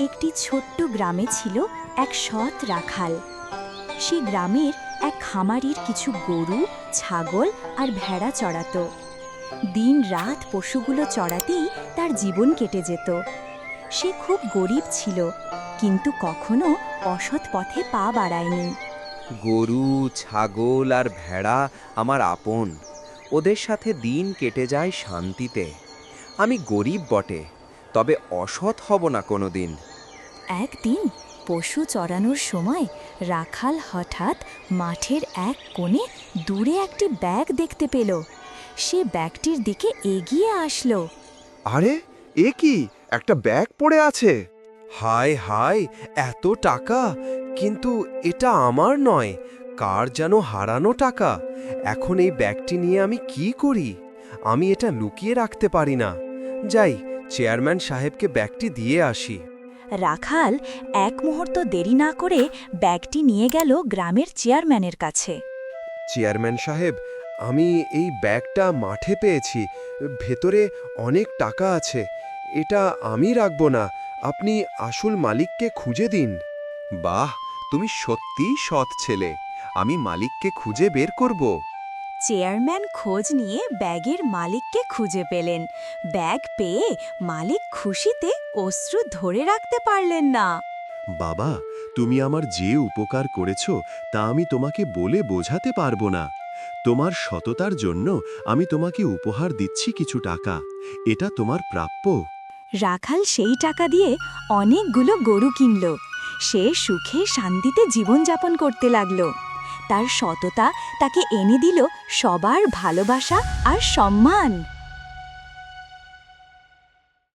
একটি ছোট্ট গ্রামে ছিল এক সৎ রাখাল। সে গ্রামের এক খামারির কিছু গরু, ছাগল আর ভেড়া চড়াতো। দিন রাত পশুগুলো চড়াতেই তার জীবন কেটে যেত। সে খুব গরিব ছিল, কিন্তু কখনো অসৎ পথে পা বাড়ায়নি। গরু, ছাগল আর ভেড়া আমার আপন। ওদের সাথে দিন কেটে যায় শান্তিতে। আমি গরিব বটে, তবে অসৎ হব না কোনোদিন। একদিন পশু চড়ানোর সময় রাখাল হঠাৎ মাঠের এক কোণে দূরে একটি ব্যাগ দেখতে পেল। সে ব্যাগটির দিকে এগিয়ে আসলো। আরে, এ কি? একটা ব্যাগ পড়ে আছে। হায় হায়, এত টাকা! কিন্তু এটা আমার নয়, কার যেন হারানো টাকা। এখন এই ব্যাগটি নিয়ে আমি কি করি? আমি এটা লুকিয়ে রাখতে পারি না। যাই, চেয়ারম্যান সাহেবকে ব্যাগটি দিয়ে আসি। রাখাল এক মুহূর্ত দেরি না করে ব্যাগটি নিয়ে গেল গ্রামের চেয়ারম্যানের কাছে। চেয়ারম্যান সাহেব, আমি এই ব্যাগটা মাঠে পেয়েছি। ভেতরে অনেক টাকা আছে। এটা আমি রাখব না। আপনি আসল মালিককে খুঁজে দিন। বাহ, তুমি সত্যিই সৎ ছেলে। আমি মালিককে খুঁজে বের করব। চেয়ারম্যান খোঁজ নিয়ে ব্যাগের মালিককে খুঁজে পেলেন। ব্যাগ পেয়ে মালিক খুশিতে অশ্রু ধরে রাখতে পারলেন না। বাবা, তুমি আমার যে উপকার করেছ তা আমি তোমাকে বলে বোঝাতে পারবো না। তোমার সততার জন্য আমি তোমাকে উপহার দিচ্ছি কিছু টাকা। এটা তোমার প্রাপ্য। রাখাল সেই টাকা দিয়ে অনেকগুলো গরু কিনল। সে সুখে শান্তিতে জীবনযাপন করতে লাগল। তার সততা তাকে এনে দিল সবার ভালোবাসা আর সম্মান।